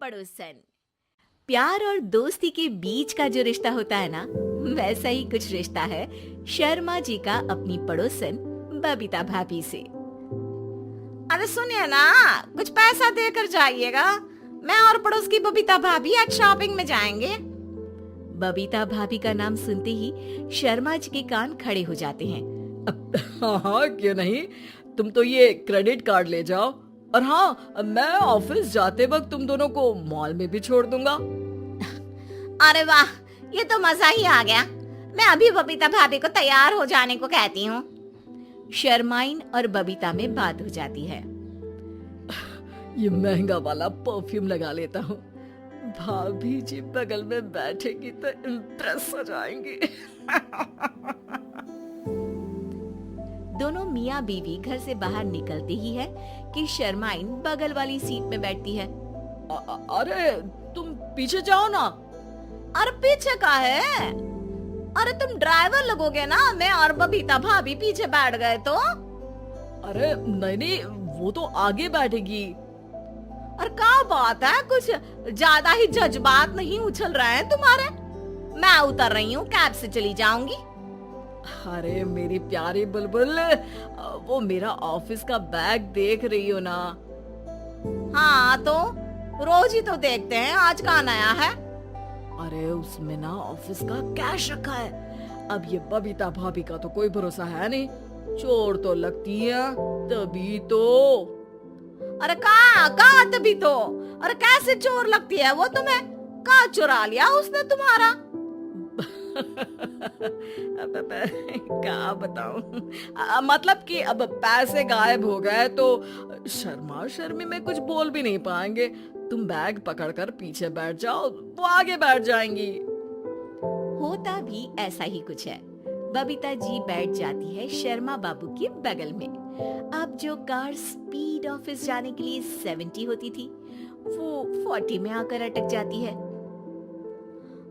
पड़ोसन। प्यार और दोस्ती के बीच का जो रिश्ता होता है ना, वैसा ही कुछ रिश्ता है शर्मा जी का अपनी पड़ोसन बबीता भाभी से। अरे सुनिए ना, कुछ पैसा देकर जाइएगा। मैं और पड़ोस की बबीता भाभी आज शॉपिंग में जाएंगे। बबीता भाभी का नाम सुनते ही शर्मा जी के कान खड़े हो जाते हैं। हाँ, क्यों नहीं। तुम तो ये क्रेडिट कार्ड ले जाओ, और हाँ, मैं ऑफिस जाते वक्त तुम दोनों को मॉल में भी छोड़ दूंगा। अरे वाह, ये तो मजा ही आ गया। मैं अभी बबीता भाभी को तैयार हो जाने को कहती हूँ। शर्माइन और बबीता में बात हो जाती है। ये महंगा वाला परफ्यूम लगा लेता हूँ, भाभी जी बगल में बैठेगी तो इम्प्रेस हो जाएंगी। दोनों मियाँ बीवी घर से बाहर निकलते ही है कि शर्माइन बगल वाली सीट में बैठती है। अरे तुम पीछे जाओ ना। अरे पीछे का है? अरे तुम ड्राइवर लगोगे ना, मैं और बबीता भाभी पीछे बैठ गए तो। अरे नहीं, वो तो आगे बैठेगी। और क्या बात है, कुछ ज्यादा ही जज्बात नहीं उछल रहे हैं तुम्हारे? मैं उतर रही हूँ, कैब से चली जाऊंगी। अरे मेरी प्यारी बुलबुल, वो मेरा ऑफिस का बैग देख रही हो ना? हाँ तो रोज ही तो देखते हैं, आज का नया है? अरे उसमें ना ऑफिस का कैश रखा है। अब ये बबीता भाभी का तो कोई भरोसा है नहीं, चोर तो लगती है तभी तो। अरे कहाँ तभी तो? अरे कैसे चोर लगती है वो तुम्हें? कहाँ चुरा लिया उसने तुम्हारा? क्या बताऊं, मतलब कि अब पैसे गायब हो गए तो शर्मा शर्मी में कुछ बोल भी नहीं पाएंगे। तुम बैग पकड़कर पीछे बैठ जाओ, वो आगे बैठ जाएंगी। होता भी ऐसा ही कुछ है। बबीता जी बैठ जाती है शर्मा बाबू के बगल में। अब जो कार स्पीड ऑफिस जाने के लिए 70 होती थी, वो 40 में आकर अटक जाती है।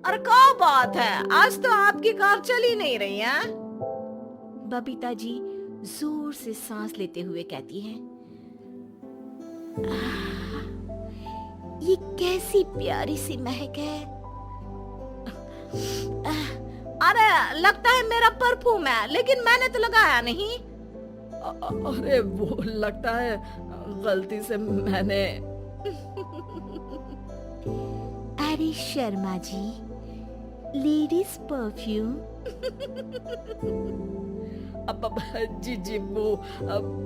अरे क्या बात है, आज तो आपकी कार चली नहीं रही है। बबीता जी जोर से सांस लेते हुए कहती है, ये कैसी प्यारी सी महक है। अरे लगता है मेरा परफ्यूम है, लेकिन मैंने तो लगाया नहीं। अरे वो लगता है गलती से मैंने। अरे शर्मा जी, लेडीज परफ्यूम। अब जी वो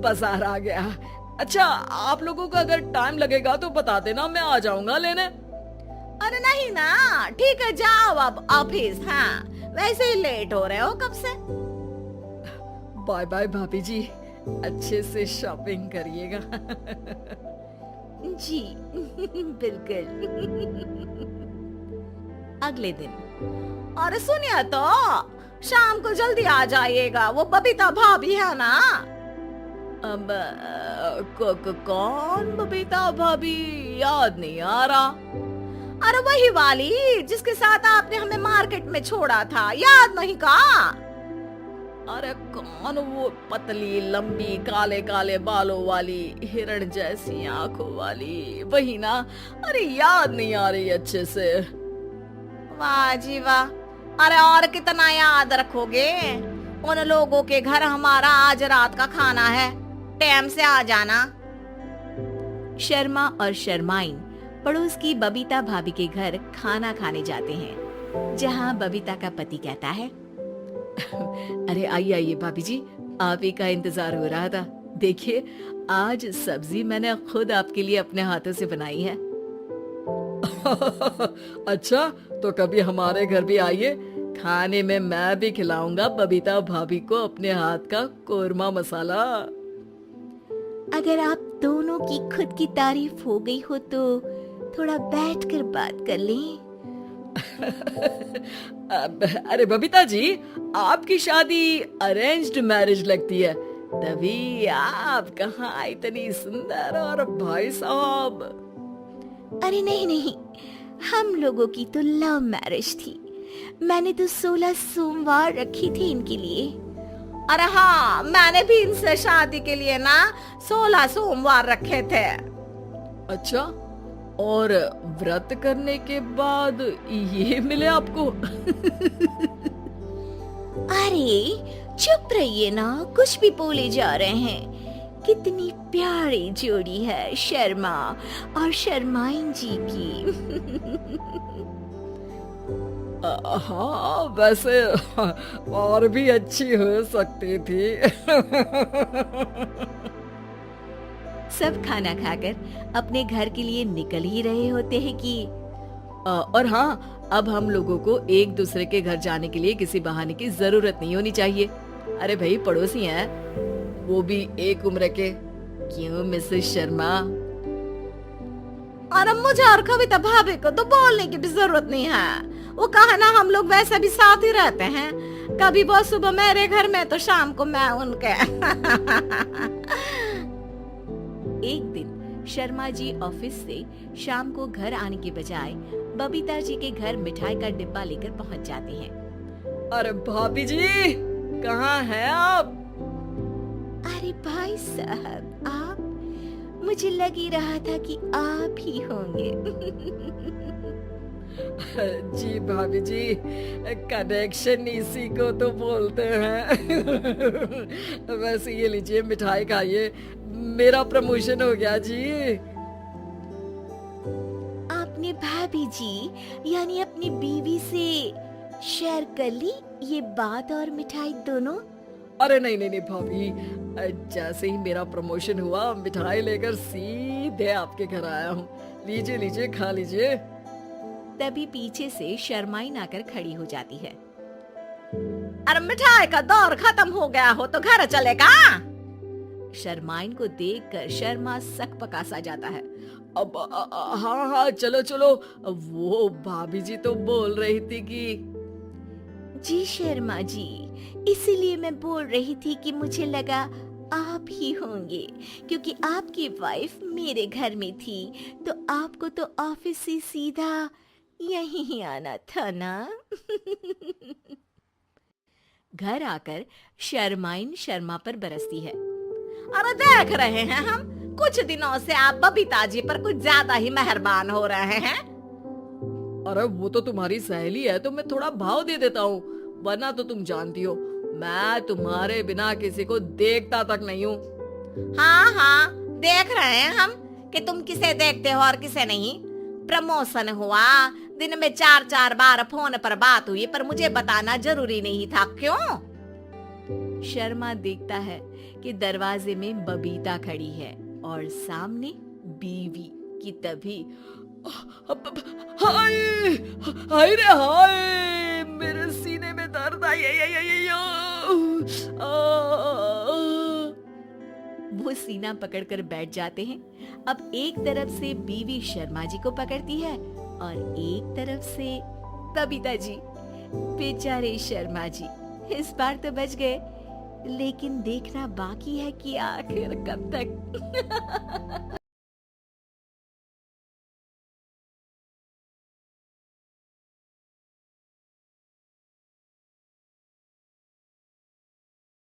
बाजार आ गया। अच्छा, आप लोगों को अगर टाइम लगेगा तो बता देना, मैं आ जाऊंगा लेने। अरे नहीं ना, ठीक है, जाओ अब ऑफिस। हाँ, वैसे ही लेट हो रहे हो कब से। बाय बाय भाभी जी, अच्छे से शॉपिंग करिएगा। जी बिल्कुल। अगले दिन। अरे सुनिए तो, शाम को जल्दी आ जाइएगा, वो बबीता भाभी है ना? अब कौन बबीता भाभी? याद नहीं आ रहा। अरे वही वाली जिसके साथ आपने हमें मार्केट में छोड़ा था, याद नहीं का? अरे कौन वो पतली लंबी काले काले बालों वाली हिरण जैसी आंखों वाली, वही ना? अरे याद नहीं आ रही अच्छे से। वाह जी वाह, अरे और कितना याद रखोगे? उन लोगों के घर हमारा आज रात का खाना है, टाइम से आ जाना। शर्मा और शर्माइन पड़ोस की बबीता भाभी के घर खाना खाने जाते हैं, जहां बबीता का पति कहता है, अरे आइए आइए भाभी जी, आप ही का इंतजार हो रहा था। देखिए, आज सब्जी मैंने खुद आपके लिए अपने हाथों से बनाई है। अच्छा, तो कभी हमारे घर भी आइए, खाने में मैं भी खिलाऊंगा बबीता भाभी को अपने हाथ का कोरमा मसाला। अगर आप दोनों की खुद की तारीफ हो गई हो तो थोड़ा बैठकर बात कर लें। अरे बबीता जी, आपकी शादी अरेंज्ड मैरिज लगती है, तभी आप कहाँ इतनी सुंदर, और भाई साहब। अरे नहीं नहीं, हम लोगों की तो लव मैरिज थी। मैंने तो 16 सोमवार रखी थी इनके लिए। अरे हाँ, मैंने भी इनसे शादी के लिए ना 16 सोमवार रखे थे। अच्छा, और व्रत करने के बाद ये मिले आपको? अरे चुप रहिए ना, कुछ भी बोले जा रहे हैं। कितनी प्यारी जोड़ी है शर्मा और शर्माइन जी की। हाँ वैसे और भी अच्छी हो सकती थी। सब खाना खाकर अपने घर के लिए निकल ही रहे होते हैं कि और हाँ, अब हम लोगों को एक दूसरे के घर जाने के लिए किसी बहाने की जरूरत नहीं होनी चाहिए। अरे भाई पड़ोसी हैं, वो भी एक उम्र के। क्यों मिसेस शर्मा? और मुझे और कविता भाभी को तो बोलने की भी जरूरत नहीं है। वो कहा ना, हम लोग वैसे भी साथ ही रहते हैं। कभी वो सुबह मेरे घर में तो शाम को मैं उनके। एक दिन शर्मा जी ऑफिस से शाम को घर आने के बजाय बबीता जी के घर मिठाई का डिब्बा लेकर पहुंच जाते हैं। अरे भाभी जी, कहाँ हैं आप? अरे भाई साहब, आप? मुझे लग ही रहा था कि आप ही होंगे। जी भाभी जी, कनेक्शन इसी को तो बोलते हैं। वैसे ये लीजिए, मिठाई खाइए, मेरा प्रमोशन हो गया जी। आपने भाभी जी यानी अपनी बीवी से शेयर कर ली ये बात और मिठाई दोनों? अरे नहीं नहीं नहीं भाभी, जैसे ही मेरा प्रमोशन हुआ मिठाई लेकर सीधे आपके घर आया हूँ। लीजिए लीजिए, खा लीजिए। तभी पीछे से शर्माइन आकर खड़ी हो जाती है। अरे मिठाई का दौर खत्म हो गया हो तो घर चलेगा? शर्माइन को देखकर शर्मा सकपका सा जाता है। अब हाँ हाँ, चलो चलो। वो भाभी जी तो बोल रही थी कि जी शर्मा जी, इसीलिए मैं बोल रही थी कि मुझे लगा आप ही होंगे, क्योंकि आपकी वाइफ मेरे घर में थी तो आपको तो ऑफिस से सीधा यहीं ही आना था ना। घर आकर शर्माइन शर्मा पर बरसती है। अरे देख रहे हैं हम, कुछ दिनों से आप बबीता जी पर कुछ ज्यादा ही मेहरबान हो रहे हैं। अरे वो तो तुम्हारी सहेली है तो मैं थोड़ा भाव दे देता हूँ, वरना तो तुम जानती हो मैं तुम्हारे बिना किसी को देखता तक नहीं हूँ। हाँ हाँ, देख रहे हैं हम कि तुम किसे देखते हो और किसे नहीं। प्रमोशन हुआ, दिन में 4-4 बार फोन पर बात हुई, पर मुझे बताना जरूरी नहीं था, क्यों? शर्मा देखता है कि दरवाजे में बबीता खड़ी है और सामने बीवी की। तभी हाय हाय रे हाय, मेरे सीने में दर्द आई। वो सीना पकड़कर बैठ जाते हैं। अब एक तरफ से बीवी शर्मा जी को पकड़ती है और एक तरफ से बबीता जी। बेचारे शर्मा जी इस बार तो बच गए, लेकिन देखना बाकी है कि आखिर कब तक।